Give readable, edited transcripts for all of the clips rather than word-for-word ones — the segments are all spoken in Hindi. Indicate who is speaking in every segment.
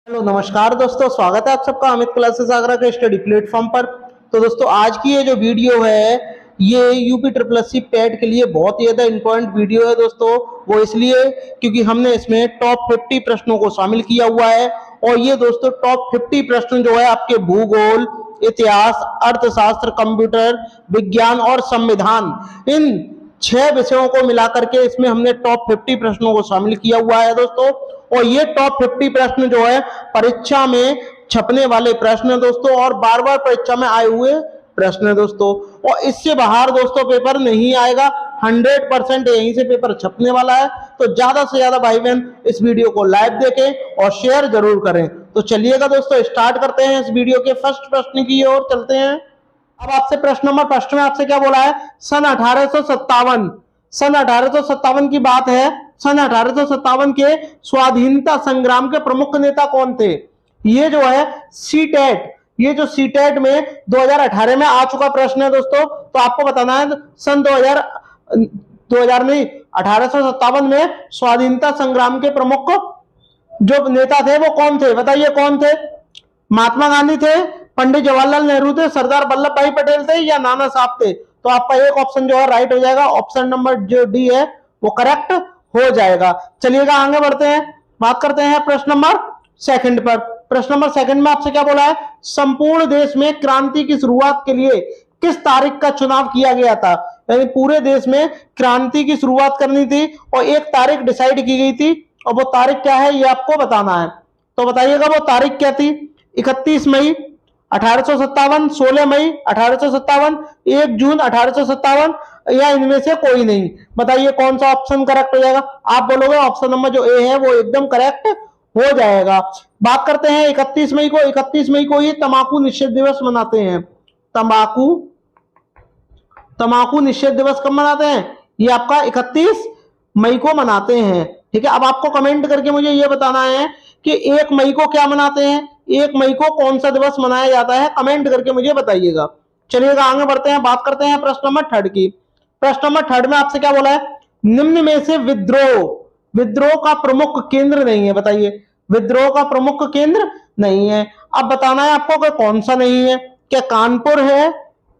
Speaker 1: हेलो नमस्कार दोस्तों, स्वागत है आप सबका अमित क्लासेस आगरा के स्टडी प्लेटफॉर्म पर। तो दोस्तों आज की ये जो वीडियो है ये यूपी ट्रिपल एससी पैट के लिए बहुत ही ज्यादा इंपॉर्टेंट वीडियो है दोस्तों। वो इसलिए क्योंकि हमने इसमें टॉप 50 प्रश्नों को शामिल किया हुआ है और ये दोस्तों टॉप 50 प्रश्न जो है आपके भूगोल, इतिहास, अर्थशास्त्र, कंप्यूटर विज्ञान और संविधान, इन 6 विषयों को मिलाकर के इसमें हमने टॉप 50 प्रश्नों को शामिल किया हुआ है दोस्तों। और ये टॉप 50 प्रश्न जो है परीक्षा में छपने वाले प्रश्न है दोस्तों और बार बार परीक्षा में आए हुए प्रश्न है दोस्तों। और इससे बाहर दोस्तों पेपर नहीं आएगा, 100% यहीं से पेपर छपने वाला है। तो ज्यादा से ज्यादा भाई बहन इस वीडियो को लाइव देखें और शेयर जरूर करें। तो चलिएगा दोस्तों स्टार्ट करते हैं इस वीडियो के फर्स्ट प्रश्न की ओर चलते हैं। अब आपसे प्रश्न नंबर फर्स्ट में आपसे क्या बोला है, सन 1857 की बात है। सन 1857 के स्वाधीनता संग्राम के प्रमुख नेता कौन थे? ये जो है सीटेट, ये जो सीटेट में 2018 में आ चुका प्रश्न है दोस्तों। तो आपको बताना है सन 2000 नहीं 1857 में स्वाधीनता संग्राम के प्रमुख जो नेता थे वो कौन थे, बताइए कौन थे? महात्मा गांधी थे, पंडित जवाहरलाल नेहरू थे, सरदार वल्लभ भाई पटेल थे या नाना साहब थे? तो आपका एक ऑप्शन जो है राइट हो जाएगा, ऑप्शन नंबर जो डी है वो करेक्ट हो जाएगा। चलिएगा आगे बढ़ते हैं, बात करते हैं प्रश्न नंबर सेकंड पर। प्रश्न नंबर सेकंड में आपसे क्या बोला है, संपूर्ण देश में क्रांति की शुरुआत के लिए किस तारीख का चुनाव किया गया था? यानी पूरे देश में क्रांति की शुरुआत करनी थी और एक तारीख डिसाइड की गई थी और वो तारीख क्या है ये आपको बताना है। तो बताइएगा वो तारीख क्या थी? 31 मई 1857, 16 मई 1857, 1 जून 1857 या इनमें से कोई नहीं? बताइए कौन सा ऑप्शन करेक्ट हो जाएगा? आप बोलोगे ऑप्शन नंबर जो ए है वो एकदम करेक्ट हो जाएगा। बात करते हैं 31 मई को। 31 मई को ही तंबाकू निषेध दिवस मनाते हैं। तंबाकू निषेध दिवस कब मनाते हैं? ये आपका 31 मई को मनाते हैं। ठीक है, अब आपको कमेंट करके मुझे ये बताना है कि 1 मई को क्या मनाते हैं, 1 मई को कौन सा दिवस मनाया जाता है, कमेंट करके मुझे बताइएगा। चलिएगा आगे बढ़ते हैं, बात करते हैं प्रश्न नंबर थर्ड की। प्रश्न नंबर थर्ड में आपसे क्या बोला है, निम्न में से विद्रोह का प्रमुख केंद्र नहीं है? बताइए विद्रोह का प्रमुख केंद्र नहीं है। अब बताना है आपको कि कौन सा नहीं है। क्या कानपुर है?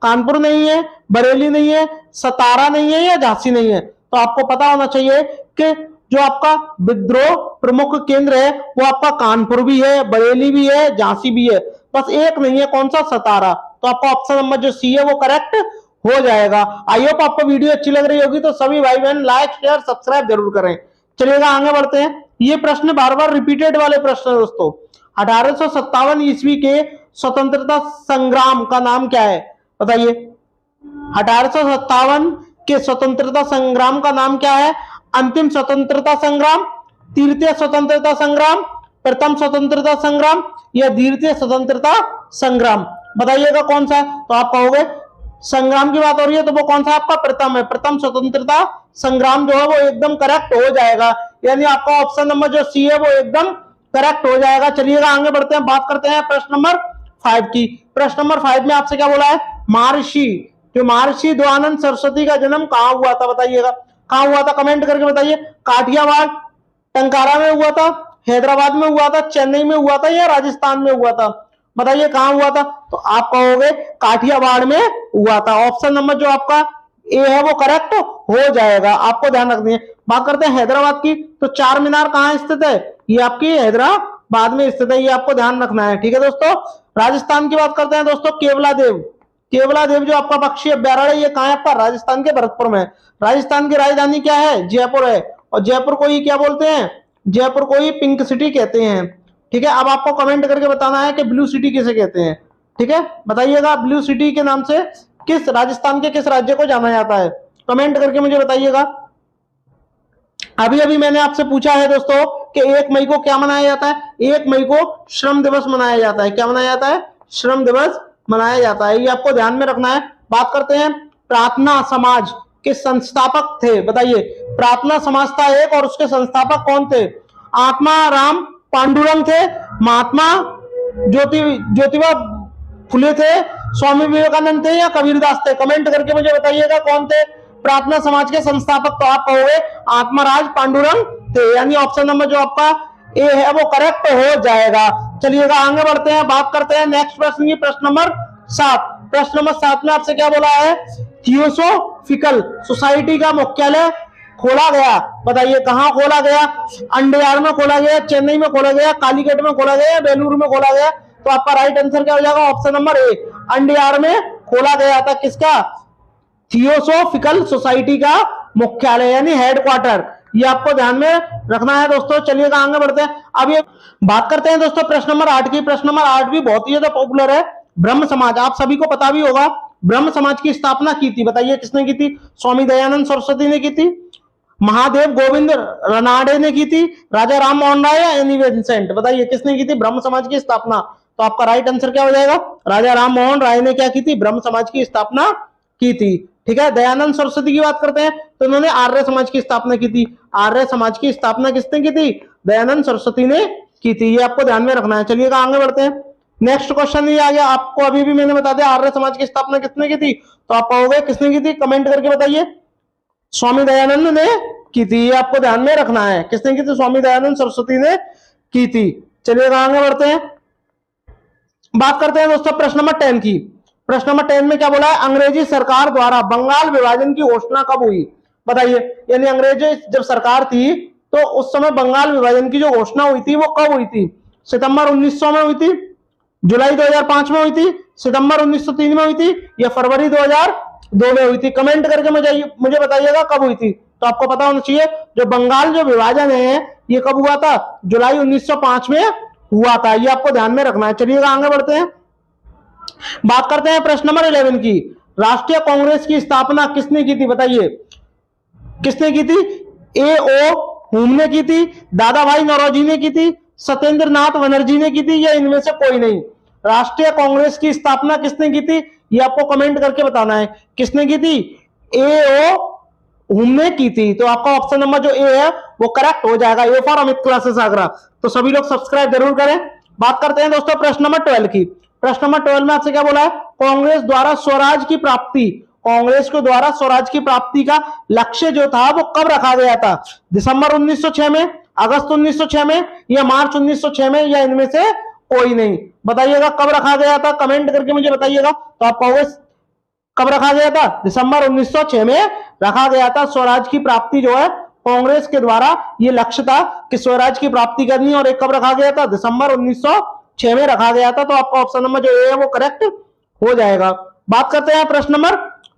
Speaker 1: कानपुर नहीं है, बरेली नहीं है, सतारा नहीं है या झांसी नहीं है? तो आपको पता होना चाहिए कि जो आपका विद्रोह प्रमुख केंद्र है वो आपका कानपुर भी है, बरेली भी है, झांसी भी है, बस एक नहीं है, कौन सा? सतारा। तो आपका ऑप्शन नंबर जो सी है वो करेक्ट हो जाएगा। आई होप आपको वीडियो अच्छी लग रही होगी, तो सभी भाई बहन लाइक शेयर सब्सक्राइब जरूर करें। चलिएगा आगे बढ़ते हैं, ये प्रश्न बार बार रिपीटेड वाले प्रश्न है दोस्तों। 1857 ईस्वी के स्वतंत्रता संग्राम का नाम क्या है? बताइए 1857 के स्वतंत्रता संग्राम का नाम क्या है? अंतिम स्वतंत्रता संग्राम, तृतीय स्वतंत्रता संग्राम, प्रथम स्वतंत्रता संग्राम या द्वितीय स्वतंत्रता संग्राम? बताइएगा कौन सा है? तो आप कहोगे संग्राम की बात हो रही है तो वो कौन सा आपका? प्रथम है, प्रथम स्वतंत्रता संग्राम जो है वो एकदम करेक्ट हो जाएगा। यानी आपका ऑप्शन नंबर जो सी है वो एकदम करेक्ट हो जाएगा। चलिएगा आगे बढ़ते हैं, बात करते हैं प्रश्न नंबर 5 की। प्रश्न नंबर 5 में आपसे क्या बोला है, महर्षि दयानंद सरस्वती का जन्म कहां हुआ था? बताइएगा कहां हुआ था, कमेंट करके बताइए। काठियावाड़, टंकारा में हुआ था, हैदराबाद में हुआ था, चेन्नई में हुआ था या राजस्थान में हुआ था? बताइए कहां हुआ था? तो आप कहोगे काठियावाड़ में हुआ था। ऑप्शन नंबर जो आपका ए है वो करेक्ट हो जाएगा, आपको ध्यान रखनी है। बात करते हैं हैदराबाद की, तो चार मीनार कहां स्थित है? ये आपकी हैदराबाद में स्थित है, ये आपको ध्यान रखना है। ठीक है दोस्तों, राजस्थान की बात करते हैं दोस्तों, केवला देव जो आपका पक्षी अभ्यारण्य है ये कहां है आपका? राजस्थान के भरतपुर में। राजस्थान की राजधानी क्या है? जयपुर है। और जयपुर को ही क्या बोलते हैं? जयपुर को ही पिंक सिटी कहते हैं। ठीक है, अब आपको कमेंट करके बताना है कि ब्लू सिटी किसे कहते हैं। ठीक है, बताइएगा ब्लू सिटी के नाम से किस राजस्थान के किस राज्य को जाना जाता है, कमेंट करके मुझे बताइएगा। अभी अभी मैंने आपसे पूछा है दोस्तों कि 1 मई को क्या मनाया जाता है? 1 मई को श्रम दिवस मनाया जाता है। क्या मनाया जाता है? श्रम दिवस मनाया जाता है, ये आपको ध्यान में रखना है। बात करते हैं प्रार्थना समाज के संस्थापक थे। बताइए प्रार्थना समाज था एक और उसके संस्थापक कौन थे? आत्माराम पांडुरंग थे, महात्मा ज्योतिबा फुले थे, स्वामी विवेकानंद थे या कबीरदास थे? कमेंट करके मुझे बताइएगा कौन थे प्रार्थना समाज के संस्थापक। तो आप कहोगे आत्माराज पांडुरंग थे, यानी ऑप्शन नंबर जो आपका ए है वो करेक्ट हो जाएगा। चलिएगा आगे बढ़ते हैं, बात करते हैं नेक्स्ट प्रश्न की, प्रश्न नंबर 7। प्रश्न नंबर 7 में आपसे क्या बोला है, थियोसोफिकल सोसाइटी का मुख्यालय खोला गया, बताइए कहां खोला गया, अंडयार में खोला गया, चेन्नई में खोला गया, कालीकट में खोला गया, बेलूर में खोला गया। तो आपका राइट आंसर क्या हो जाएगा, ऑप्शन नंबर ए, अंडयार में खोला गया था। किसका, थियोसोफिकल सोसाइटी का मुख्यालय यानी हेडक्वार्टर, ये आपको ध्यान में रखना है दोस्तों। चलिएगा आगे बढ़ते हैं, अब ये बात करते हैं दोस्तों प्रश्न नंबर 8 की। प्रश्न नंबर 8 भी बहुत ही ज्यादा पॉपुलर है, ब्रह्म समाज, आप सभी को पता भी होगा। ब्रह्म समाज की स्थापना की थी, बताइए किसने की थी, स्वामी दयानंद सरस्वती ने की थी, महादेव गोविंद रनाडे ने की थी, राजा राम मोहन राय या एनी बेसेंट, बताइए किसने की थी ब्रह्म समाज की स्थापना। तो आपका राइट आंसर क्या हो जाएगा, राजा राम मोहन राय ने क्या की थी, ब्रह्म समाज की स्थापना की थी। ठीक है, दयानंद सरस्वती की बात करते हैं तो उन्होंने आर्य समाज की स्थापना की थी। आर्य समाज की स्थापना किसने की थी, दयानंद सरस्वती ने की थी, ये आपको ध्यान में रखना है। चलिएगा आगे बढ़ते हैं, नेक्स्ट क्वेश्चन ये आ गया, आपको अभी भी मैंने बता दिया आर्य समाज की स्थापना किसने की थी, तो आप कहोगे किसने की थी, कमेंट करके बताइए। स्वामी दयानंद ने की थी, ये आपको ध्यान में रखना है, किसने की थी, स्वामी दयानंद सरस्वती ने की थी। चलिएगा आगे बढ़ते हैं, बात करते हैं दोस्तों प्रश्न नंबर 10 की। प्रश्न नंबर 10 में क्या बोला है, अंग्रेजी सरकार द्वारा बंगाल विभाजन की घोषणा कब हुई, बताइए। यानी अंग्रेजी जब सरकार थी तो उस समय बंगाल विभाजन की जो घोषणा हुई थी वो कब हुई थी, सितंबर 1900 में हुई थी, जुलाई 2005 में हुई थी, सितंबर 1903 में हुई थी, या फरवरी 2002 में हुई थी। कमेंट करके मुझे बताइएगा कब हुई थी। तो आपको पता होना चाहिए जो बंगाल जो विभाजन है ये कब हुआ था, जुलाई 1905 में हुआ था, ये आपको ध्यान में रखना है। चलिएगा आगे बढ़ते हैं, बात करते हैं प्रश्न नंबर 11 की। राष्ट्रीय कांग्रेस की स्थापना किसने की थी, बताइए किसने की थी, ए ओ हुम ने की थी, दादा भाई नौरोजी ने की थी, सत्येंद्र नाथ बनर्जी ने की थी, या इनमें से कोई नहीं। राष्ट्रीय कांग्रेस की स्थापना किसने की थी, ये आपको कमेंट करके बताना है, किसने की थी, ए ओ हुम ने की थी। तो आपका ऑप्शन नंबर जो ए है वो करेक्ट हो जाएगा, A for Amit classes Agra. तो सभी लोग सब्सक्राइब जरूर करें। बात करते हैं दोस्तों प्रश्न नंबर 12 की। प्रश्न नंबर 12 में आपसे क्या बोला है, कांग्रेस द्वारा स्वराज की प्राप्ति, कांग्रेस को द्वारा स्वराज की प्राप्ति का लक्ष्य जो था वो कब रखा गया था, दिसंबर 1906 में, अगस्त 1906 में, या मार्च 1906 में, या इनमें से कोई नहीं। बताइएगा कब रखा गया था, कमेंट करके मुझे बताइएगा। तो आप कहोगे कब रखा गया था, दिसंबर 1906 में रखा गया था। स्वराज की प्राप्ति जो है कांग्रेस के द्वारा ये लक्ष्य था कि स्वराज की प्राप्ति करनी, और एक कब रखा गया था, दिसंबर 1906 में रखा गया था। तो आपका ऑप्शन नंबर जो ए है वो करेक्ट हो जाएगा। बात करते हैं प्रश्न नंबर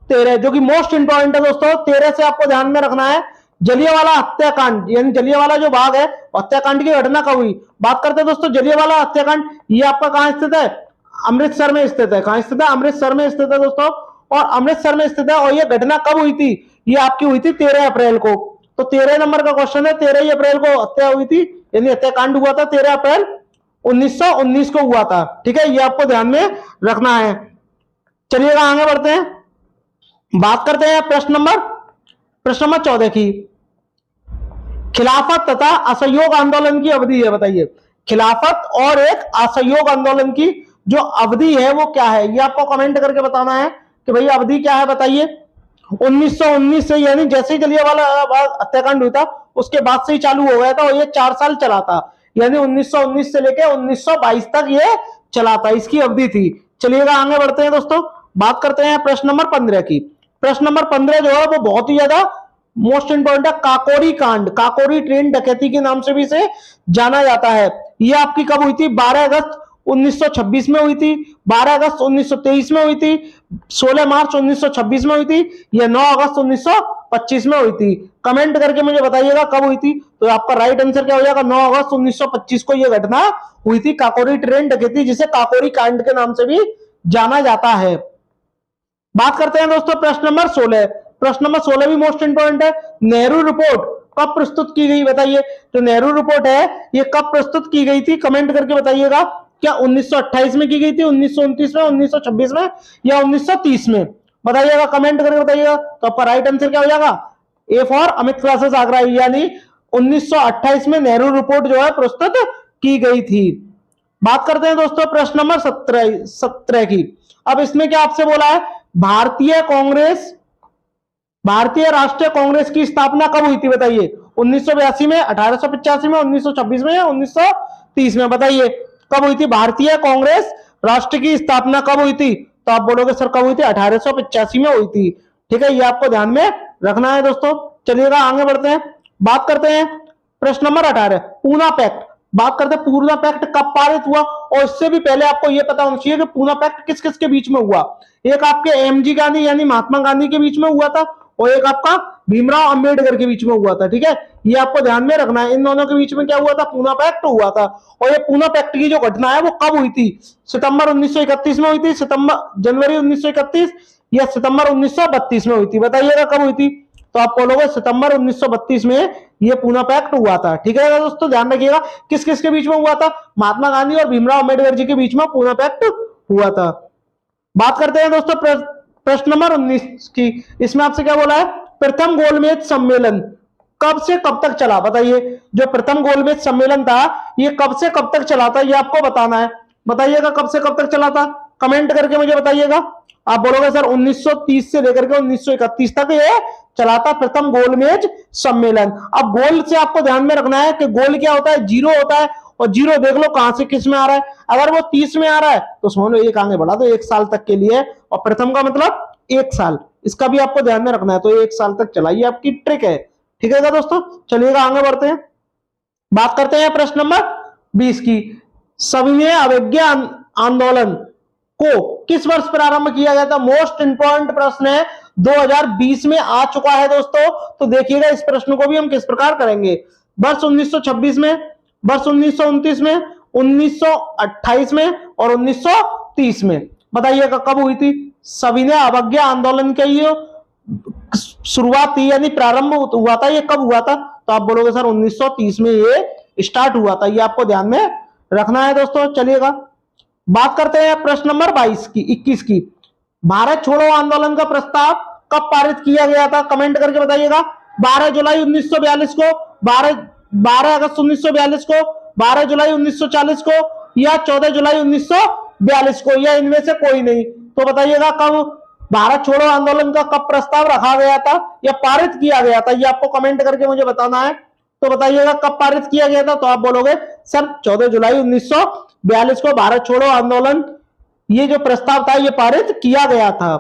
Speaker 1: 13 जो कि मोस्ट इंपॉर्टेंट है दोस्तों। 13 से आपको ध्यान में रखना है, जलियांवाला हत्याकांड, यानी जलियांवाला जो बाग है हत्याकांड की घटना कब हुई। बात करते हैं दोस्तों जलियांवाला हत्याकांड, ये आपका कहां स्थित है, अमृतसर में स्थित है। कहां स्थित है, अमृतसर में स्थित है दोस्तों, और अमृतसर में स्थित है। और ये घटना कब हुई थी, ये आपकी हुई थी 13 अप्रैल को। तो 13 नंबर का क्वेश्चन है, 13 अप्रैल को हत्या हुई थी, यानी हत्याकांड हुआ था 13 अप्रैल 1919 को हुआ था। ठीक है, ये आपको ध्यान में रखना है। चलिएगा आगे बढ़ते हैं, बात करते हैं प्रश्न नंबर 14 की। खिलाफत तथा असहयोग आंदोलन की अवधि है, बताइए खिलाफत और एक असहयोग आंदोलन की जो अवधि है वो क्या है, ये आपको कमेंट करके बताना है कि भाई अवधि क्या है। बताइए 1919 से, यानी जैसे ही जलियांवाला बाग हत्याकांड हुआ था उसके बाद से ही चालू हो गया था, और ये 4 साल चला था, यानी 1919 से लेकर 1922 तक ये चला था, इसकी अवधि थी। चलिएगा आगे बढ़ते हैं दोस्तों, बात करते हैं प्रश्न नंबर 15 की। प्रश्न नंबर 15 जो है वो बहुत ही ज्यादा मोस्ट इंपॉर्टेंट है, काकोरी कांड, काकोरी ट्रेन डकैती के नाम से भी इसे जाना जाता है। ये आपकी कब हुई थी, 12 अगस्त 1926 में हुई थी, 12 अगस्त 1923 में हुई थी, 16 मार्च 1926 में हुई थी, या 9 अगस्त 1925 में हुई थी। कमेंट करके मुझे बताइएगा कब हुई थी। तो आपका राइट आंसर क्या हो जाएगा, 9 अगस्त 1925 को यह घटना हुई थी, काकोरी ट्रेन डकैती, जिसे काकोरी कांड के नाम से भी जाना जाता है। बात करते हैं दोस्तों प्रश्न नंबर 16। प्रश्न नंबर 16 भी मोस्ट इंपोर्टेंट है, नेहरू रिपोर्ट कब प्रस्तुत की गई, बताइए। तो नेहरू रिपोर्ट है ये कब प्रस्तुत की गई थी, कमेंट करके बताइएगा। क्या 1928 में की गई थी, 1929 में, 1926 में, या 1930 में, बताइएगा कमेंट करके बताइएगा। तो आपका राइट आंसर क्या हो जाएगा, A for Amit classes Agra, यानी 1928 में नेहरू रिपोर्ट जो है प्रस्तुत की गई थी। बात करते हैं दोस्तों प्रश्न नंबर 17 की। अब इसमें क्या आपसे बोला है, भारतीय कांग्रेस भारतीय राष्ट्रीय कांग्रेस की स्थापना कब हुई थी बताइए? 1982 में, 1885 में, 1926 में या 1930 में? बताइए कब हुई थी भारतीय कांग्रेस राष्ट्र की स्थापना कब हुई थी? तो आप बोलोगे सर कब हुई थी? 1885 में हुई थी। ठीक है, ये आपको ध्यान में रखना है दोस्तों। चलिएगा आगे बढ़ते हैं, बात करते हैं प्रश्न नंबर 18, पूना पैक्ट। बात करते हैं पूना पैक्ट कब पारित हुआ, और इससे भी पहले आपको यह पता होना चाहिए कि पूना पैक्ट किस किस के बीच में हुआ। एक आपके एमजी गांधी यानी महात्मा गांधी के बीच में हुआ था, और एक आपका भीमराव अंबेडकर के बीच में हुआ था। ठीक है, ये आपको ध्यान में रखना है, इन दोनों के बीच में क्या हुआ था? पूना पैक्ट हुआ था। और ये पूना पैक्ट की जो घटना है वो कब हुई थी? सितंबर 1931 में हुई थी, जनवरी 1931 या सितंबर 1932 में हुई थी? बताइएगा कब हुई थी? तो आप बोलोगे सितंबर 1932 में ये पूना पैक्ट हुआ था। ठीक है दोस्तों, ध्यान रखिएगा किस किस के बीच में हुआ था? महात्मा गांधी और भीमराव अंबेडकर जी के बीच में पूना पैक्ट हुआ था। बात करते हैं दोस्तों प्रश्न नंबर 19 की। इसमें आपसे क्या बोला है? प्रथम गोलमेज सम्मेलन कब से कब तक चला? बताइए जो प्रथम गोलमेज सम्मेलन था ये कब से कब तक चला था, ये आपको बताना है। बताइएगा कब से कब तक चला था, कमेंट करके मुझे बताइएगा। आप बोलोगे सर 1930 से लेकर के 1931 तक ये चला था प्रथम गोलमेज सम्मेलन। अब गोल से आपको ध्यान में रखना है कि गोल क्या होता है? जीरो होता है, और जीरो देख लो कहां से किस में आ रहा है। अगर वो 30 में आ रहा है तो समझ लो एक आगे बढ़ा दो, 1 साल तक के लिए, और प्रथम का मतलब 1 साल, इसका भी आपको ध्यान में रखना है। तो 1 साल तक चला, ये आपकी ट्रिक है। ठीक है दोस्तों, चलिएगा आगे बढ़ते हैं, बात करते हैं प्रश्न नंबर 20 की। सविनय अवज्ञा आंदोलन को किस वर्ष प्रारंभ किया गया था? मोस्ट इंपॉर्टेंट प्रश्न है, 2020 में आ चुका है दोस्तों। तो देखिएगा इस प्रश्न को भी हम किस प्रकार करेंगे। वर्ष 1926 में, वर्ष 1929 में, 1928 में और 1930 में। बताइएगा कब हुई थी सविनय अवज्ञा आंदोलन के? ये शुरुआत थी यानी प्रारंभ हुआ था, ये कब हुआ था? तो आप बोलोगे सर 1930 में ये स्टार्ट हुआ था। ये आपको ध्यान में रखना है दोस्तों। चलिएगा बात करते हैं प्रश्न नंबर 21 की। भारत छोड़ो आंदोलन का प्रस्ताव कब पारित किया गया था? कमेंट करके बताइएगा। 12 जुलाई 1942 को, 12 अगस्त 1942 को, 12 जुलाई 1940 को या 14 जुलाई 1942 को, या इनमें से कोई नहीं? तो बताइएगा कब भारत छोड़ो आंदोलन का कब प्रस्ताव रखा गया था या पारित किया गया था, ये आपको कमेंट करके मुझे बताना है। तो बताइएगा कब पारित किया गया था? तो आप बोलोगे सर 14 जुलाई 1942 को भारत छोड़ो आंदोलन ये जो प्रस्ताव था ये पारित किया गया था।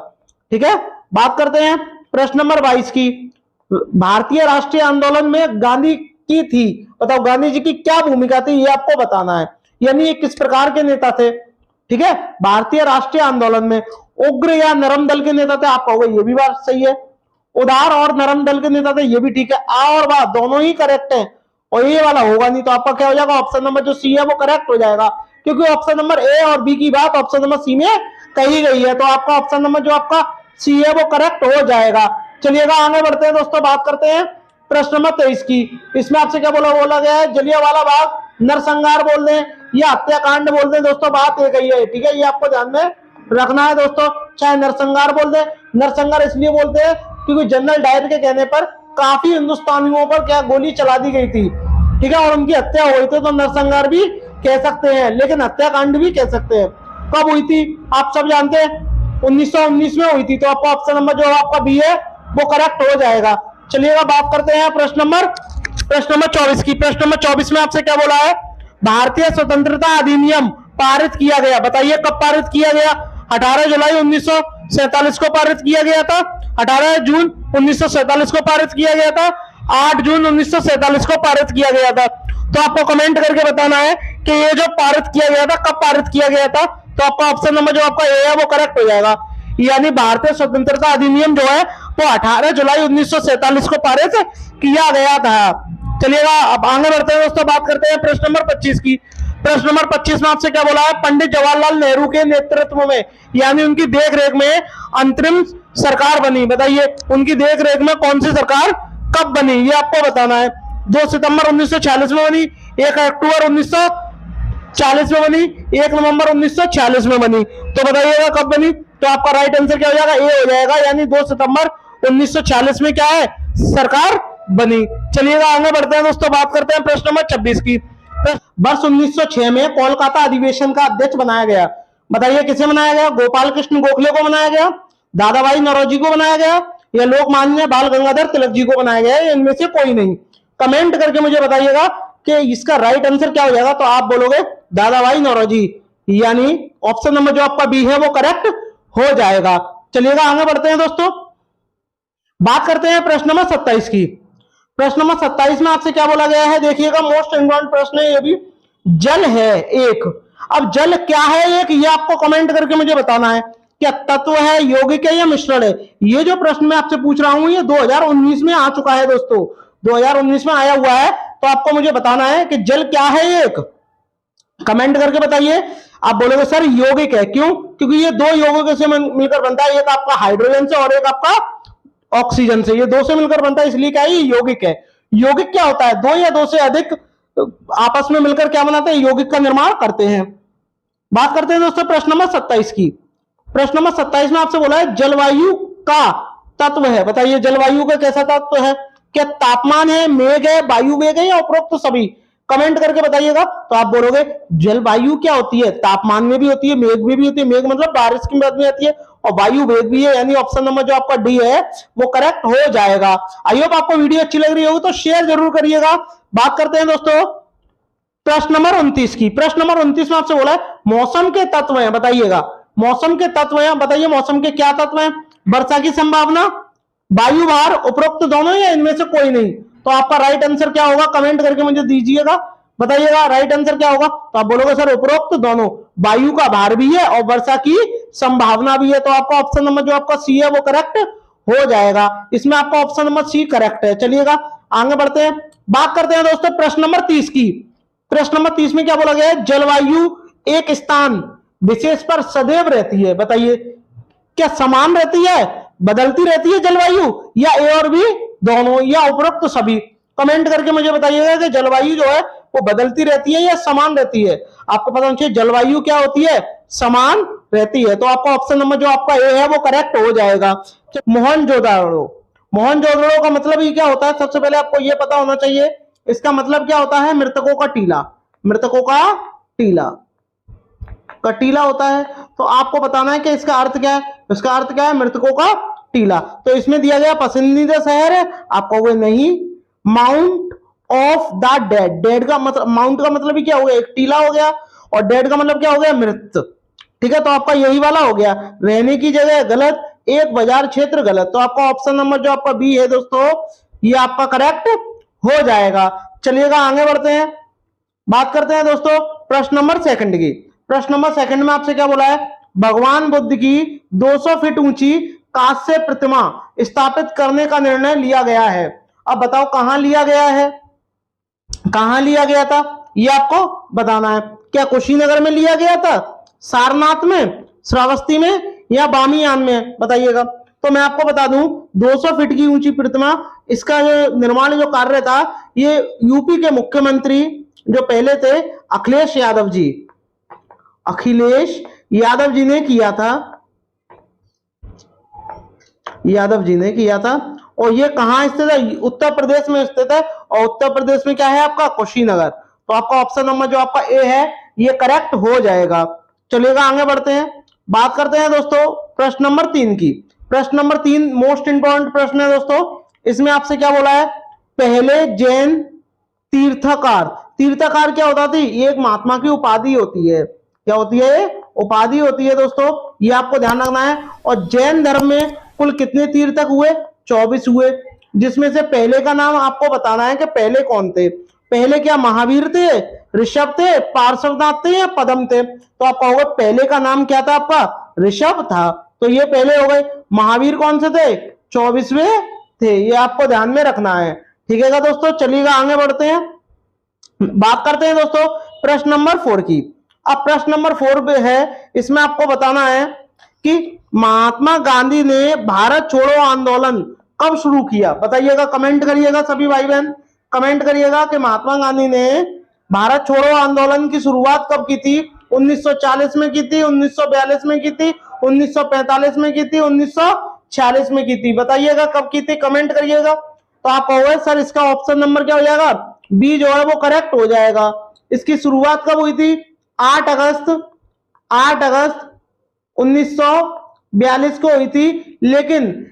Speaker 1: ठीक है, बात करते हैं प्रश्न नंबर 22 की। भारतीय राष्ट्रीय आंदोलन में गांधी की थी, बताओ गांधी जी की क्या भूमिका थी, ये आपको बताना है, यानी ये किस प्रकार के नेता थे। ठीक है, भारतीय राष्ट्रीय आंदोलन में उग्र या नरम दल के नेता थे? आप कहोगे ये भी बात सही है। उदार और नरम दल के नेता थे, ये भी ठीक है। आ और बा दोनों ही करेक्ट है, और ये वाला होगा नहीं, तो आपका क्या हो जाएगा? ऑप्शन नंबर जो सी है वो करेक्ट हो जाएगा, क्योंकि ऑप्शन नंबर ए और बी की बात ऑप्शन नंबर सी में कही गई है। तो आपका ऑप्शन नंबर जो आपका सी है वो करेक्ट हो जाएगा। चलिएगा आगे बढ़ते हैं दोस्तों, बात करते हैं प्रश्न नंबर 23 की। इसमें आपसे क्या बोला गया है? जलियांवाला बाग नरसंहार बोल दें या हत्याकांड बोल दें दोस्तों, बात एक ही है। ठीक है, ये आपको ध्यान में रखना है दोस्तों। चाहे नरसंहार बोल दें, नरसंहार इसलिए बोलते हैं क्योंकि जनरल डायर के कहने पर काफी हिंदुस्तानियों पर क्या गोली चला दी गई थी। ठीक है, और उनकी हत्या हुई थी, तो नरसंहार भी कह सकते हैं, लेकिन हत्याकांड भी कह सकते हैं। कब हुई थी आप सब जानते हैं? 1919 में हुई थी। तो आपका ऑप्शन नंबर जो आपका बी है वो करेक्ट हो जाएगा। चलिएगा बात करते हैं प्रश्न नंबर 24 की। प्रश्न नंबर 24 में आपसे क्या बोला है? भारतीय स्वतंत्रता अधिनियम पारित किया गया, बताइए कब पारित किया गया? 18 जुलाई 1947 को पारित किया गया था, 18 जून 1947 को पारित किया गया था, 8 जून 1947 को पारित किया गया था। तो आपको कमेंट करके बताना है कि ये जो पारित किया गया था कब पारित किया गया था। तो आपका ऑप्शन नंबर जो आपका ए है वो करेक्ट हो जाएगा, यानी भारतीय स्वतंत्रता अधिनियम जो है वो 18 जुलाई 1947 को पारित किया गया था। चलिएगा अब आगे बढ़ते हैं दोस्तों, बात करते हैं प्रश्न नंबर 25 की। प्रश्न नंबर 25 में आपसे क्या बोला है? पंडित जवाहरलाल नेहरू के नेतृत्व में यानी उनकी देखरेख में अंतरिम सरकार बनी, बताइए उनकी देखरेख में कौन सी सरकार कब बनी, ये आपको बताना है। 2 सितंबर 1946 में बनी, 1 अक्टूबर 1940 में बनी, 1 नवंबर 1946 में बनी। तो बताइएगा कब बनी? तो आपका राइट आंसर क्या हो जाएगा? ए हो जाएगा, यानी 2 सितंबर 1946 में क्या है? सरकार बनी। चलिएगा आगे बढ़ते हैं दोस्तों, बात करते हैं प्रश्न नंबर 26 की। वर्ष 1906 में कोलकाता अधिवेशन का अध्यक्ष बनाया गया, बताइए किसे बनाया गया? गोपाल कृष्ण गोखले को बनाया गया, दादा भाई नौरोजी को बनाया गया, या लोकमान्य बाल गंगाधर तिलक जी को बनाया गया है, इनमें से कोई नहीं। कमेंट करके मुझे बताइएगा कि इसका राइट आंसर क्या हो जाएगा। तो आप बोलोगे दादा भाई नौरोजी, यानी ऑप्शन नंबर जो आपका बी है वो करेक्ट हो जाएगा। चलिएगा आगे बढ़ते हैं दोस्तों, बात करते हैं प्रश्न नंबर 27 की। प्रश्न नंबर 27 में आपसे क्या बोला गया है, देखिएगा मोस्ट इंपॉर्टेंट प्रश्न है ये भी। जल है एक, अब जल क्या है एक, ये आपको कमेंट करके मुझे बताना है। क्या तत्व है, यौगिक है या मिश्रण है। ये जो प्रश्न मैं आपसे पूछ रहा हूं ये 2019 में आ चुका है दोस्तों, 2019 में आया हुआ है। तो आपको मुझे बताना है कि जल क्या है एक, कमेंट करके बताइए। आप बोलोगे सर यौगिक है, क्यों, क्योंकि ये दो यौगिकों से मिलकर बनता है, एक आपका हाइड्रोजन से और एक आपका ऑक्सीजन से, ये दो से मिलकर बनता है, इसलिए क्या है ये यौगिक है। यौगिक क्या होता है, दो या दो से अधिक आपस में मिलकर क्या बनाते हैं, यौगिक का निर्माण करते हैं। बात करते हैं दोस्तों प्रश्न नंबर 27 की। प्रश्न नंबर 27 में आपसे बोला है जलवायु का तत्व है, बताइए जलवायु का कैसा तत्व है। क्या तापमान है, मेघ है, वायु वेग है या उपरोक्त तो सभी, कमेंट करके बताइएगा। तो आप बोलोगे जलवायु क्या होती है, तापमान में भी होती है, मेघ में भी होती है, मेघ मतलब बारिश की बात में आती है, और वायु वेग भी है, यानी ऑप्शन नंबर जो आपका डी है वो करेक्ट हो जाएगा। आई होप आपको वीडियो अच्छी लग रही होगी तो शेयर जरूर करिएगा। बात करते हैं दोस्तों प्रश्न नंबर 29 की। प्रश्न नंबर 29 में आपसे बोला है मौसम के तत्व हैं, बताइएगा मौसम के तत्व हैं, बताइए मौसम के क्या तत्व हैं। वर्षा की संभावना, वायु भार, उपरोक्त दोनों या इनमें से कोई नहीं। तो आपका राइट आंसर क्या होगा, कमेंट करके मुझे दीजिएगा, बताइएगा राइट आंसर क्या होगा। तो आप बोलोगे सर उपरोक्त दोनों, वायु का भार भी है और वर्षा की संभावना भी है। तो आपका ऑप्शन नंबर जो आपका सी है वो करेक्ट हो जाएगा, इसमें आपका ऑप्शन नंबर सी करेक्ट है। चलिएगा आगे बढ़ते हैं, बात करते हैं दोस्तों प्रश्न नंबर 30 की। प्रश्न नंबर 30 में क्या बोला गया है, जलवायु एक स्थान विशेष पर सदैव रहती है, बताइए क्या समान रहती है, बदलती रहती है जलवायु, या ए और बी दोनों, या उपरोक्त तो सभी। कमेंट करके मुझे बताइएगा कि जलवायु जो है वो बदलती रहती है या समान रहती है। आपको पता होना चाहिए जलवायु क्या होती है, समान रहती है। तो आपका ऑप्शन नंबर जो आपका ए है वो करेक्ट हो जाएगा। मोहनजोदाड़ो, मोहनजोदाड़ो का मतलब ही क्या होता है, सबसे पहले आपको ये पता होना चाहिए इसका मतलब क्या होता है, मृतकों का टीला, मृतकों का टीला, टीला होता है। तो आपको बताना है कि इसका अर्थ क्या है, इसका अर्थ क्या है, मृतकों का टीला। तो इसमें दिया गया पसंदीदा शहर है, आप कहोगे नहीं, mount of the dead. Dead का मतलब, माउंट का मतलब ही क्या हो गया, एक टीला हो गया, और डेड का मतलब क्या हो गया, मृत। ठीक है, तो आपका यही वाला हो गया। रहने की जगह गलत, एक बाजार क्षेत्र गलत। तो आपका ऑप्शन नंबर जो आपका बी है दोस्तों ये आपका करेक्ट हो जाएगा। चलिएगा आगे बढ़ते हैं, बात करते हैं दोस्तों प्रश्न नंबर 2 की। प्रश्न नंबर 2 में आपसे क्या बोला है, भगवान बुद्ध की 200 फीट ऊंची कांस्य प्रतिमा स्थापित करने का निर्णय लिया गया है। अब बताओ कहां लिया गया है, कहां लिया गया था, ये आपको बताना है। क्या कुशीनगर में लिया गया था, सारनाथ में, श्रावस्ती में, या बामियान में, बताइएगा। तो मैं आपको बता दूं 200 फीट की ऊंची प्रतिमा, इसका जो निर्माण जो कार्य था ये यूपी के मुख्यमंत्री जो पहले थे अखिलेश यादव जी, अखिलेश यादव जी ने किया था, यादव जी ने किया था। और ये कहां स्थित है, उत्तर प्रदेश में स्थित है, और उत्तर प्रदेश में क्या है आपका, कुशीनगर। तो आपका ऑप्शन नंबर जो आपका ए है ये करेक्ट हो जाएगा। चलिएगा आगे बढ़ते हैं, बात करते हैं दोस्तों प्रश्न नंबर 3 की। प्रश्न नंबर 3 मोस्ट इंपॉर्टेंट प्रश्न है दोस्तों। इसमें आपसे क्या बोला है, पहले जैन तीर्थकार, तीर्थकार क्या होता थी, ये एक महात्मा की उपाधि होती है, क्या होती है, उपाधि होती है दोस्तों, ये आपको ध्यान रखना है। और जैन धर्म में कुल कितने तीर्थक हुए, 24 हुए, जिसमें से पहले का नाम आपको बताना है कि पहले कौन थे। पहले क्या महावीर थे, ऋषभ थे, पार्श्वनाथ थे या पद्म थे। तो आप कहोगे पहले का नाम क्या था आपका, ऋषभ था, तो ये पहले हो गए। महावीर कौन से थे, 24वें थे, ये आपको ध्यान में रखना है। ठीक है दोस्तों, चलिएगा आगे बढ़ते हैं, बात करते हैं दोस्तों प्रश्न नंबर 4 की। अब प्रश्न नंबर 4 पे है, इसमें आपको बताना है कि महात्मा गांधी ने भारत छोड़ो आंदोलन कब शुरू किया, बताइएगा, कमेंट करिएगा सभी भाई बहन, कमेंट करिएगा कि महात्मा गांधी ने भारत छोड़ो आंदोलन की शुरुआत कब की थी। 1940 में की थी, 1942 में की थी, 1945 में की थी, 1946 में की थी, बताइएगा कब की थी, कमेंट करिएगा। तो आप कहोगे सर इसका ऑप्शन नंबर क्या हो जाएगा, बी जो है वो करेक्ट हो जाएगा। इसकी शुरुआत कब हुई थी, 8 अगस्त 1942 को हुई थी, लेकिन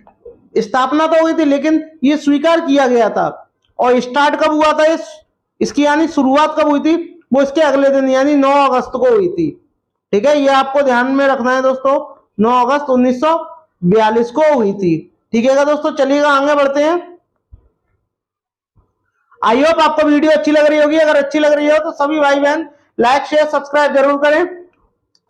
Speaker 1: स्थापना तो हुई थी लेकिन ये स्वीकार किया गया था। और स्टार्ट कब हुआ था इसकी यानी शुरुआत कब हुई थी, वो इसके अगले दिन यानी 9 अगस्त को हुई थी। ठीक है, ये आपको ध्यान में रखना है दोस्तों, 9 अगस्त 1942 को हुई थी। ठीक है दोस्तों, चलिएगा आगे बढ़ते हैं। आई होप आपको वीडियो अच्छी लग रही होगी। अगर अच्छी लग रही हो तो सभी भाई बहन लाइक शेयर सब्सक्राइब जरूर करें।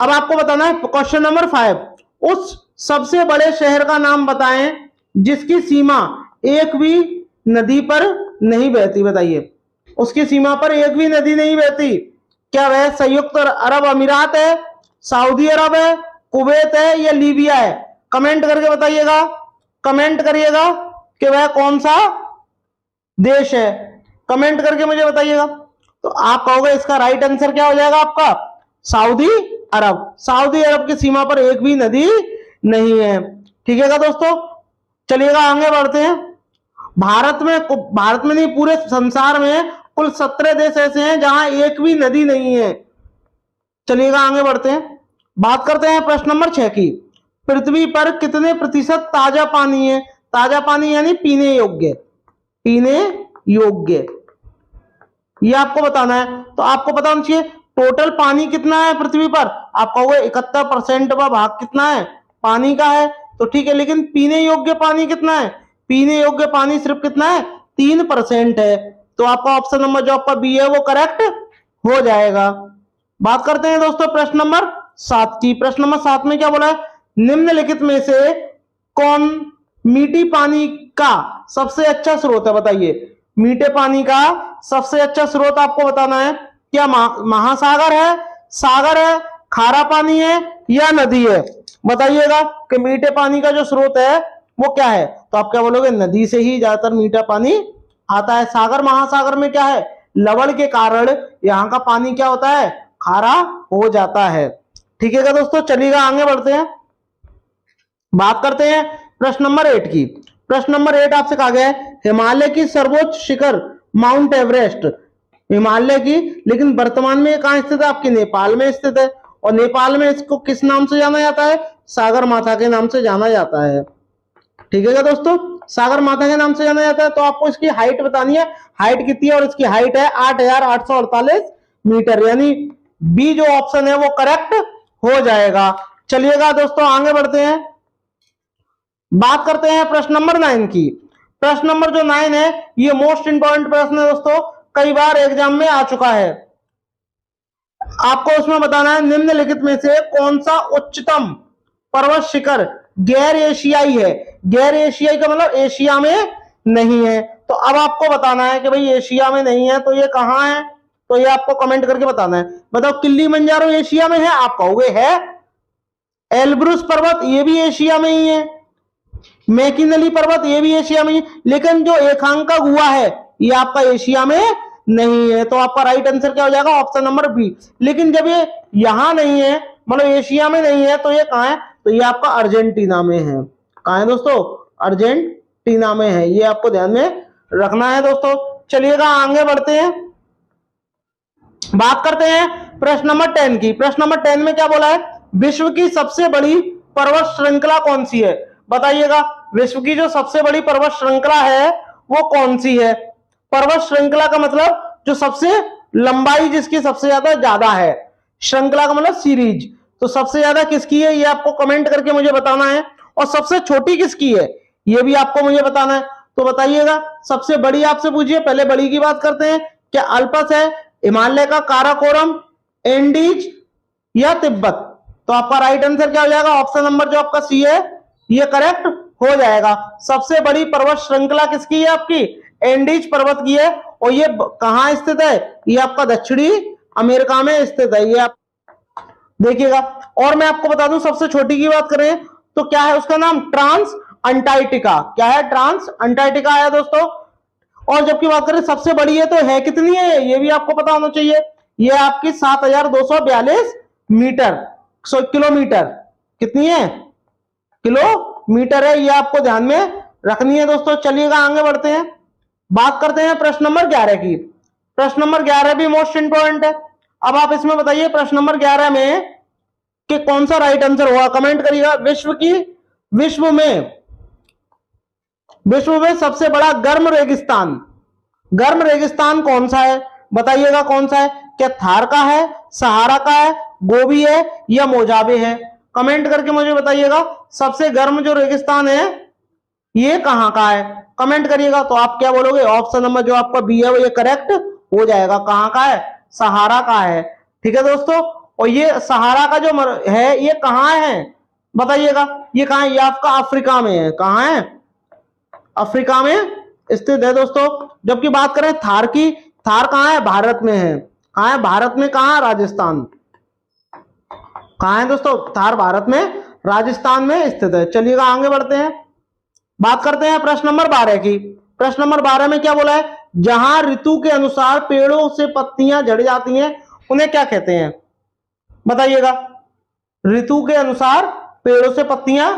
Speaker 1: अब आपको बताना है क्वेश्चन नंबर 5, उस सबसे बड़े शहर का नाम बताएं जिसकी सीमा एक भी नदी पर नहीं बहती। बताइए, उसकी सीमा पर एक भी नदी नहीं बहती। क्या वह संयुक्त अरब अमीरात है, सऊदी अरब है, कुवैत है या लीबिया है? कमेंट करके बताइएगा, कमेंट करिएगा कि वह कौन सा देश है, कमेंट करके मुझे बताइएगा। तो आप कहोगे इसका राइट आंसर क्या हो जाएगा आपका, सऊदी अरब। सऊदी अरब की सीमा पर एक भी नदी नहीं है। ठीक है दोस्तों, चलिएगा आगे बढ़ते हैं। भारत में नहीं, पूरे संसार में कुल 17 देश ऐसे हैं जहां एक भी नदी नहीं है। चलिएगा आगे बढ़ते हैं, बात करते हैं प्रश्न नंबर 6 की। पृथ्वी पर कितने प्रतिशत ताजा पानी है? ताजा पानी यानी पीने योग्य, पीने योग्य, ये आपको बताना है। तो आपको पता होना चाहिए टोटल पानी कितना है पृथ्वी पर। आप कहोगे 71% का भाग कितना है, पानी का है। तो ठीक है, लेकिन पीने योग्य पानी कितना है? पीने योग्य पानी सिर्फ कितना है, 3% है। तो आपका ऑप्शन नंबर जो आपका बी है वो करेक्ट हो जाएगा। बात करते हैं दोस्तों प्रश्न नंबर 7 की। प्रश्न नंबर 7 में क्या बोला है, निम्नलिखित में से कौन मीठी पानी का सबसे अच्छा स्रोत है? बताइए, मीठे पानी का सबसे अच्छा स्रोत आपको बताना है। क्या महासागर है, सागर है, खारा पानी है या नदी है? बताइएगा कि मीठे पानी का जो स्रोत है वो क्या है। तो आप क्या बोलोगे, नदी से ही ज्यादातर मीठा पानी आता है। सागर महासागर में क्या है, लवण के कारण यहाँ का पानी क्या होता है, खारा हो जाता है। ठीक है दोस्तों, चलिएगा आगे बढ़ते हैं, बात करते हैं प्रश्न नंबर 8 की। प्रश्न नंबर 8 आपसे कहा गया है हिमालय की सर्वोच्च शिखर माउंट एवरेस्ट, हिमालय की, लेकिन वर्तमान में कहां स्थित है, आपके नेपाल में स्थित है। और नेपाल में इसको किस नाम से जाना जाता है, सागर माथा के नाम से जाना जाता है। ठीक है क्या दोस्तों, सागर माथा के नाम से जाना जाता है। तो आपको इसकी हाइट बतानी है, हाइट कितनी है, और इसकी हाइट है 8,848 मीटर, यानी बी जो ऑप्शन है वो करेक्ट हो जाएगा। चलिएगा दोस्तों आगे बढ़ते हैं, बात करते हैं प्रश्न नंबर 9 की। प्रश्न नंबर जो 9 है ये मोस्ट इंपॉर्टेंट प्रश्न है दोस्तों, कई बार एग्जाम में आ चुका है। आपको उसमें बताना है निम्नलिखित में से कौन सा उच्चतम पर्वत शिखर गैर एशियाई है। गैर एशियाई का मतलब एशिया में नहीं है। तो अब आपको बताना है कि भाई एशिया में नहीं है तो ये कहां है, तो ये आपको कमेंट करके बताना है। बताओ, किलिमंजारो एशिया में है? आप कहोगे है। एल्ब्रुस पर्वत ये भी एशिया में ही है, मैकिनली पर्वत ये भी एशिया में ही, लेकिन जो एकांका गुहा है ये आपका एशिया में नहीं है। तो आपका राइट आंसर क्या हो जाएगा, ऑप्शन नंबर बी। लेकिन जब ये यहां नहीं है, मतलब एशिया में नहीं है, तो ये कहां है, तो ये आपका अर्जेंटीना में है। कहां है दोस्तों, अर्जेंटीना में है, ये आपको ध्यान में रखना है दोस्तों। चलिएगा आगे बढ़ते हैं, बात करते हैं प्रश्न नंबर 10 की। प्रश्न नंबर 10 में क्या बोला है, विश्व की सबसे बड़ी पर्वत श्रृंखला कौन सी है? बताइएगा, विश्व की जो सबसे बड़ी पर्वत श्रृंखला है वो कौन सी है? पर्वत श्रृंखला का मतलब जो सबसे लंबाई जिसकी सबसे ज्यादा है, श्रृंखला का मतलब सीरीज। तो सबसे ज्यादा किसकी है ये आपको कमेंट करके मुझे बताना है, और सबसे छोटी किसकी है ये भी आपको मुझे बताना है। तो बताइएगा, सबसे बड़ी आपसे पूछिए, पहले बड़ी की बात करते हैं। क्या अल्पस है, हिमालय का काराकोरम, एंडीज या तिब्बत? तो आपका राइट आंसर क्या हो जाएगा, ऑप्शन नंबर जो आपका सी है ये करेक्ट हो जाएगा। सबसे बड़ी पर्वत श्रृंखला किसकी है, आपकी एंडीज पर्वत की है। और ये कहां स्थित है, ये आपका दक्षिणी अमेरिका में स्थित है, ये आप देखिएगा। और मैं आपको बता दूं, सबसे छोटी की बात करें तो क्या है, उसका नाम ट्रांस अंटार्कटिका। क्या है, ट्रांस अंटार्कटिका है दोस्तों। और जबकि बात करें सबसे बड़ी है तो है कितनी है ये भी आपको पता होना चाहिए, ये आपकी 7,242 मीटर, किलोमीटर, कितनी है, किलोमीटर है, ये आपको ध्यान में रखनी है दोस्तों। चलिएगा आगे बढ़ते हैं, बात करते हैं प्रश्न नंबर 11 की। प्रश्न नंबर 11 भी मोस्ट इंपोर्टेंट है। अब आप इसमें बताइए प्रश्न नंबर 11 में कि कौन सा राइट आंसर होगा, कमेंट करिएगा। विश्व में विश्व में सबसे बड़ा गर्म रेगिस्तान, गर्म रेगिस्तान कौन सा है बताइएगा, कौन सा है? क्या थार का है, सहारा का है, गोबी है या मोजाबे है? कमेंट करके मुझे बताइएगा सबसे गर्म जो रेगिस्तान है ये कहां का है, कमेंट करिएगा। तो आप क्या बोलोगे? ऑप्शन नंबर जो आपका बी है वो ये करेक्ट हो जाएगा। कहां का है? सहारा का है। ठीक है दोस्तों, और ये सहारा का जो है ये कहां है बताइएगा? ये कहां है? ये आपका अफ्रीका में है। कहां है? अफ्रीका में स्थित है दोस्तों। जबकि बात करें थार की, थार कहां है? भारत में है। कहां है? भारत में। कहां? राजस्थान। कहां है दोस्तों? थार भारत में राजस्थान में स्थित है। चलिएगा आगे बढ़ते हैं, बात करते हैं प्रश्न नंबर 12 की। प्रश्न नंबर 12 में क्या बोला है? जहां ऋतु के अनुसार पेड़ों से पत्तियां झड़ जाती हैं उन्हें क्या कहते हैं बताइएगा? ऋतु के अनुसार पेड़ों से पत्तियां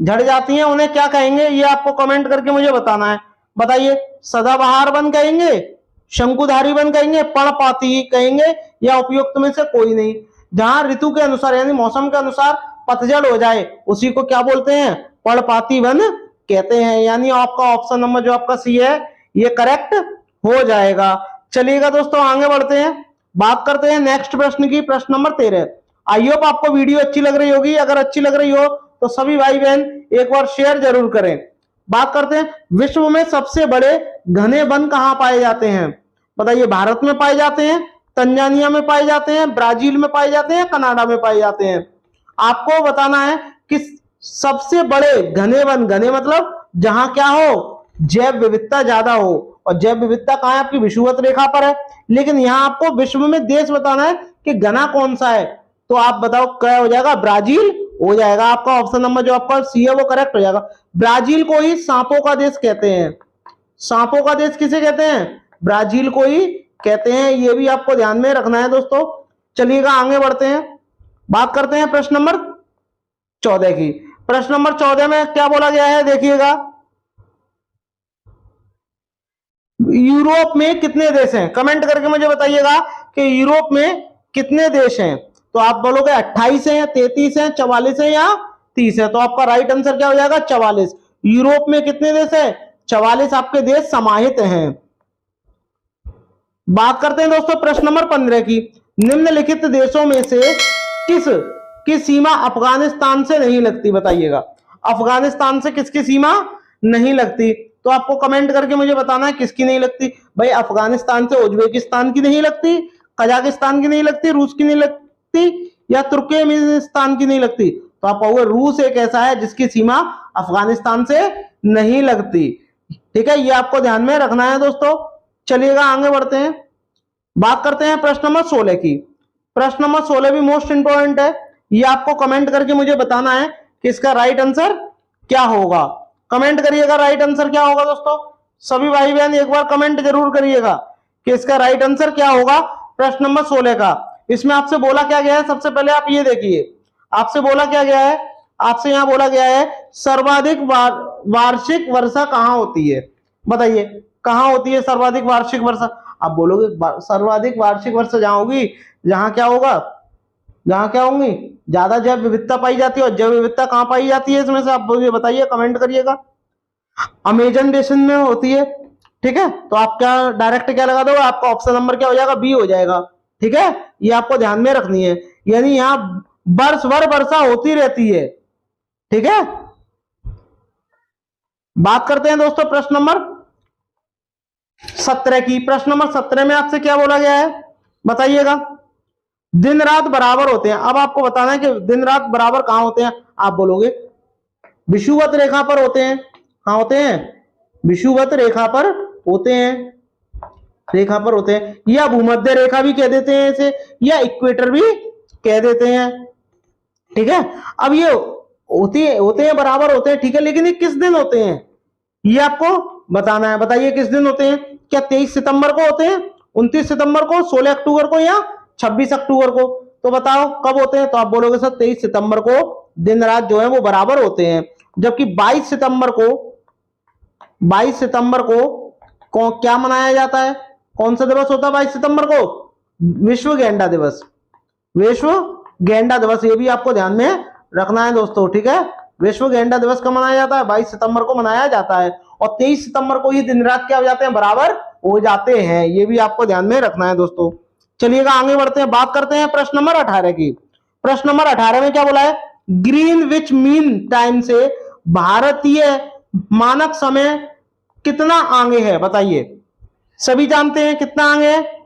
Speaker 1: झड़ जाती हैं उन्हें क्या कहेंगे? ये आपको कमेंट करके मुझे बताना है। बताइए, सदाबहार वन कहेंगे, शंकुधारी वन कहेंगे, पर्णपाती कहेंगे या उपयुक्त में से कोई नहीं? जहां ऋतु के अनुसार यानी मौसम के अनुसार पतझड़ हो जाए उसी को क्या बोलते हैं? पर्णपाती वन कहते हैं। यानी आपका ऑप्शन नंबर जो आपका सी है ये करेक्ट हो जाएगा। चलिएगा दोस्तों आगे बढ़ते हैं, बात करते हैं नेक्स्ट प्रश्न की। प्रश्न नंबर 13। आई होप आपको वीडियो अच्छी लग रही होगी। अगर अच्छी लग रही हो तो सभी भाई बहन एक बार शेयर जरूर करें। बात करते हैं, विश्व में सबसे बड़े घने वन कहां पाए जाते हैं बताइए? भारत में पाए जाते हैं, तंजानिया में पाए जाते हैं, ब्राजील में पाए जाते हैं, कनाडा में पाए जाते हैं? आपको बताना है कि सबसे बड़े घने वन, घने मतलब जहां क्या हो? जैव विविधता ज्यादा हो। और जैव विविधता कहां है? आपकी विषुवत रेखा पर है। लेकिन यहां आपको विश्व में देश बताना है कि घना कौन सा है। तो आप बताओ क्या हो जाएगा? ब्राजील हो जाएगा। आपका ऑप्शन नंबर जो आपका सी है वो करेक्ट हो जाएगा। ब्राजील को ही सांपों का देश कहते हैं। सांपों का देश किसे कहते हैं? ब्राजील को ही कहते हैं। ये भी आपको ध्यान में रखना है दोस्तों। चलिएगा आगे बढ़ते हैं, बात करते हैं प्रश्न नंबर 14 की। प्रश्न नंबर 14 में क्या बोला गया है देखिएगा, यूरोप में कितने देश हैं? कमेंट करके मुझे बताइएगा कि यूरोप में कितने देश हैं। तो आप बोलोगे 28 हैं, 33 हैं, 44 हैं या 30 है? तो आपका राइट आंसर क्या हो जाएगा? 44। यूरोप में कितने देश हैं? 44 आपके देश समाहित हैं। बात करते हैं दोस्तों प्रश्न नंबर 15 की। निम्नलिखित देशों में से किस की सीमा अफगानिस्तान से नहीं लगती बताइएगा? अफगानिस्तान से किसकी सीमा नहीं लगती? तो आपको कमेंट करके मुझे बताना है किसकी नहीं लगती। भाई अफगानिस्तान से उज्बेकिस्तान की नहीं लगती, कजाकिस्तान की नहीं लगती, रूस की नहीं लगती या तुर्कमेनिस्तान की नहीं लगती? तो आप कहोगे रूस एक ऐसा है जिसकी सीमा अफगानिस्तान से नहीं लगती। ठीक है, ये आपको ध्यान में रखना है दोस्तों। चलिएगा आगे बढ़ते हैं, बात करते हैं प्रश्न नंबर 16 की। प्रश्न नंबर 16 भी मोस्ट इंपोर्टेंट है। ये आपको कमेंट करके मुझे बताना है कि इसका राइट आंसर क्या होगा। कमेंट करिएगा राइट आंसर क्या होगा दोस्तों। सभी भाई बहन एक बार कमेंट जरूर करिएगा कि इसका राइट आंसर क्या होगा प्रश्न नंबर 16 का। इसमें आपसे बोला क्या गया है? सबसे पहले आप ये देखिए, आपसे बोला क्या गया है? आपसे यहां बोला गया है सर्वाधिक वार्षिक वर्षा कहां होती है बताइए? कहां होती है सर्वाधिक वार्षिक वर्षा? आप बोलोगे सर्वाधिक वार्षिक वर्षा जहां होगी, जहां क्या होगा, जहां क्या होंगी? ज्यादा जैव विविधता पाई जाती है। और जैव विविधता कहां पाई जाती है इसमें से? आप मुझे बताइए, कमेंट करिएगा। अमेजन बेसिन में होती है। ठीक है, तो आप क्या डायरेक्ट क्या लगा दोगे? आपका ऑप्शन नंबर क्या हो जाएगा? बी हो जाएगा। ठीक है, ये आपको ध्यान में रखनी है। यानी यहां वर्ष भर वर्षा होती रहती है। ठीक है, बात करते हैं दोस्तों प्रश्न नंबर 17 की। प्रश्न नंबर 17 में आपसे क्या बोला गया है बताइएगा? दिन रात बराबर होते हैं। अब आपको बताना है कि दिन रात बराबर कहां होते हैं। आप बोलोगे विषुवत रेखा पर होते हैं। कहां होते हैं? विषुवत रेखा पर होते हैं, रेखा पर होते हैं, या भूमध्य रेखा भी कह देते हैं इसे, या इक्वेटर भी कह देते हैं। ठीक है, अब ये होते हैं बराबर होते हैं। ठीक है, लेकिन ये किस दिन होते हैं ये आपको बताना है। बताइए किस दिन होते हैं? क्या 23 सितंबर को होते हैं, 29 सितंबर को, 16 अक्टूबर को या 26 अक्टूबर को? तो बताओ कब होते हैं? तो आप बोलोगे सर 23 सितंबर को दिन रात जो है वो बराबर होते हैं। जबकि 22 सितंबर को क्या मनाया जाता है? कौन सा दिवस होता है 22 सितंबर को? विश्व गेंडा दिवस। विश्व गेंडा दिवस, ये भी आपको ध्यान में रखना है दोस्तों। ठीक है, विश्व गेंडा दिवस कब मनाया जाता है? 22 सितंबर को मनाया जाता है। और 23 सितंबर को ही दिन रात क्या हो जाते हैं, बराबर हो जाते हैं। ये भी आपको ध्यान में रखना है दोस्तों। चलिएगा आगे बढ़ते हैं, बात करते हैं प्रश्न नंबर 18 की। प्रश्न नंबर 18 में क्या बोला है, ग्रीनविच मीन टाइम से भारतीय मानक समय कितना आगे है, बताइए। सभी जानते हैं कितना आगे है,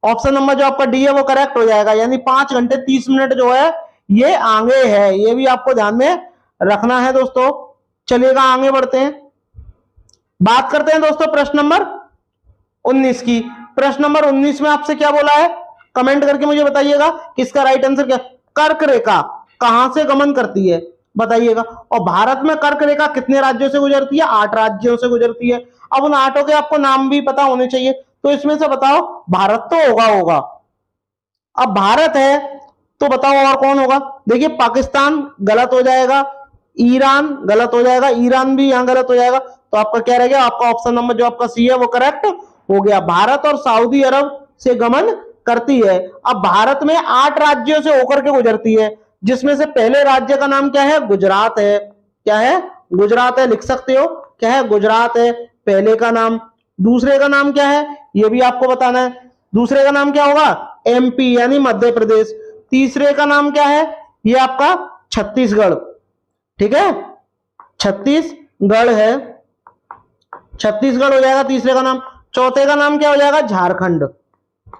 Speaker 1: ऑप्शन नंबर जो आपका डी है वो करेक्ट हो जाएगा, यानी 5 घंटे 30 मिनट जो है ये आगे है। ये भी आपको ध्यान में रखना है दोस्तों। चलिएगा आगे बढ़ते हैं, बात करते हैं दोस्तों प्रश्न नंबर 19 की। प्रश्न नंबर 19 में आपसे क्या बोला है, कमेंट करके मुझे बताइएगा कि इसका राइट आंसर क्या। कर्क रेखा कहां से गमन करती है, बताइएगा। और भारत में कर्क रेखा कितने राज्यों से गुजरती है, 8 राज्यों से गुजरती है। अब उन 8 के आपको नाम भी पता होने चाहिए, तो इसमें से बताओ, भारत तो होगा। अब भारत है तो बताओ और कौन होगा। देखिए पाकिस्तान गलत हो जाएगा, ईरान गलत हो जाएगा, ईरान भी यहां गलत हो जाएगा, तो आपका क्या रह गया, आपका ऑप्शन नंबर जो आपका सी है वो करेक्ट हो गया। भारत और सऊदी अरब से गमन करती है। अब भारत में 8 राज्यों से होकर के गुजरती है, जिसमें से पहले राज्य का नाम क्या है, गुजरात है। क्या है, गुजरात है, लिख सकते हो, क्या है, गुजरात है पहले का नाम। दूसरे का नाम क्या है, ये भी आपको बताना है। दूसरे का नाम क्या होगा, एमपी यानी मध्य प्रदेश। तीसरे का नाम क्या है, ये आपका छत्तीसगढ़, ठीक है, छत्तीसगढ़ है, छत्तीसगढ़ हो जाएगा तीसरे का नाम। चौथे का नाम क्या हो जाएगा, झारखंड,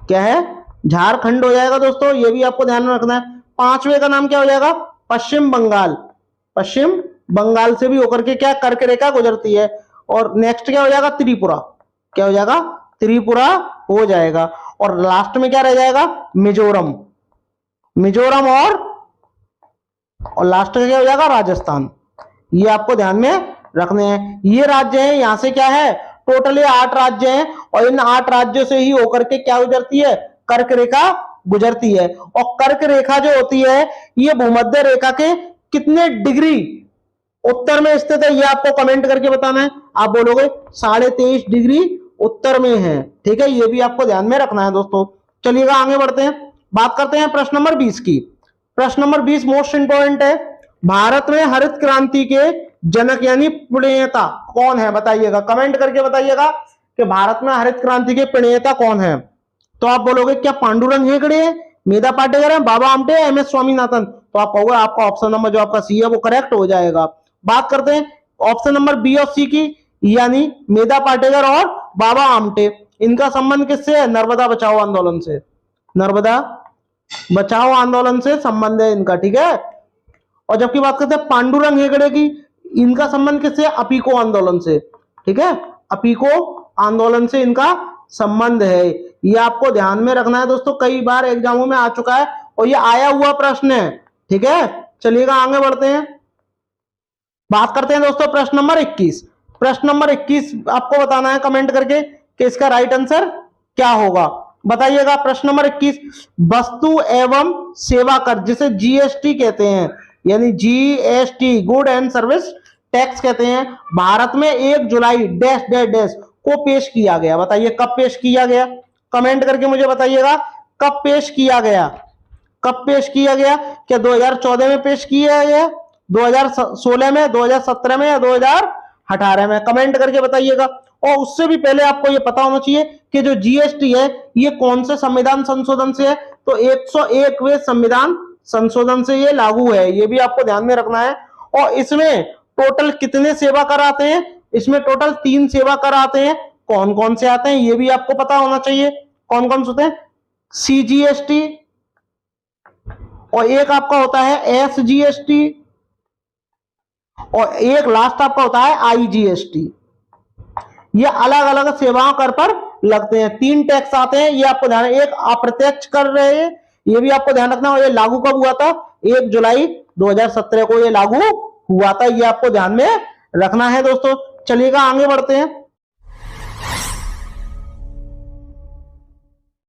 Speaker 1: क्या है, झारखंड हो जाएगा दोस्तों, ये भी आपको ध्यान में रखना है। पांचवे का नाम क्या हो जाएगा, पश्चिम बंगाल, पश्चिम बंगाल से भी होकर के क्या कर्क रेखा गुजरती है। और नेक्स्ट क्या हो जाएगा, त्रिपुरा, क्या हो जाएगा, त्रिपुरा हो जाएगा। और लास्ट में क्या रह जाएगा, मिजोरम, मिजोरम और लास्ट में क्या हो जाएगा, राजस्थान। ये आपको ध्यान में रखने हैं। ये राज्य हैं, यहां से क्या है, टोटली 8 राज्य हैं, और इन 8 राज्यों से ही होकर के क्या गुजरती है, कर्क रेखा गुजरती है। और कर्क रेखा जो होती है ये भूमध्य रेखा के कितने डिग्री उत्तर में स्थित है, ये आपको कमेंट करके बताना है। आप बोलोगे 23.5 डिग्री उत्तर में है, ठीक है, ये भी आपको ध्यान में रखना है दोस्तों। चलिएगा आगे बढ़ते हैं, बात करते हैं प्रश्न नंबर 20 की। प्रश्न नंबर 20 मोस्ट इंपोर्टेंट है। भारत में हरित क्रांति के जनक यानी प्रणेता कौन है, बताइएगा, कमेंट करके बताइएगा कि भारत में हरित क्रांति के प्रणेता कौन है। तो आप बोलोगे क्या पांडुरंग हेगड़े है, मेधा पाटेकर है, बाबा आमटे, एम एस स्वामीनाथन, तो आप कहोगे आपका ऑप्शन नंबर जो आपका सी है वो करेक्ट हो जाएगा। बात करते हैं ऑप्शन नंबर बी और सी की, यानी मेधा पाटेकर और बाबा आमटे, इनका संबंध किससे है, नर्मदा बचाओ आंदोलन से, नर्मदा बचाओ आंदोलन से संबंध है इनका, ठीक है। और जबकि बात करते हैं पांडुरंग हेगड़े की, इनका संबंध किससे, अपीको आंदोलन से, ठीक है, अपीको आंदोलन से इनका संबंध है। ये आपको ध्यान में रखना है दोस्तों, कई बार एग्जामों में आ चुका है और ये आया हुआ प्रश्न है, ठीक है। चलिएगा आगे बढ़ते हैं, बात करते हैं दोस्तों प्रश्न नंबर 21। प्रश्न नंबर 21 आपको बताना है कमेंट करके कि इसका राइट आंसर क्या होगा, बताइएगा। प्रश्न नंबर 21, वस्तु एवं सेवा कर जिसे जीएसटी कहते हैं, यानी GST good and service tax कहते हैं, भारत में 1 जुलाई डैश डैश डैश को पेश किया गया, बताइए कब पेश किया गया, कमेंट करके मुझे बताइएगा कब पेश किया गया, कब पेश किया गया। क्या 2014 में पेश किया गया, 2016 में, 2017 में या 2018 में, कमेंट करके बताइएगा। और उससे भी पहले आपको ये पता होना चाहिए कि जो जीएसटी है ये कौन से संविधान संशोधन से है, तो 101वें संविधान संशोधन से ये लागू है, ये भी आपको ध्यान में रखना है। और इसमें टोटल कितने सेवा कर आते हैं, इसमें टोटल 3 सेवा कर आते हैं, कौन कौन से आते हैं ये भी आपको पता होना चाहिए, कौन कौन से होते हैं, सीजीएसटी, और एक आपका होता है एसजीएसटी, और एक लास्ट आपका होता है आईजीएसटी। ये अलग अलग सेवाओं कर पर लगते हैं, 3 टैक्स आते हैं, ये आपको ध्यान, एक अप्रत्यक्ष कर रहे हैं, ये भी आपको ध्यान रखना। और ये लागू कब हुआ था, 1 जुलाई 2017 को ये लागू हुआ था, ये आपको ध्यान में रखना है दोस्तों। चलिएगा आगे बढ़ते हैं,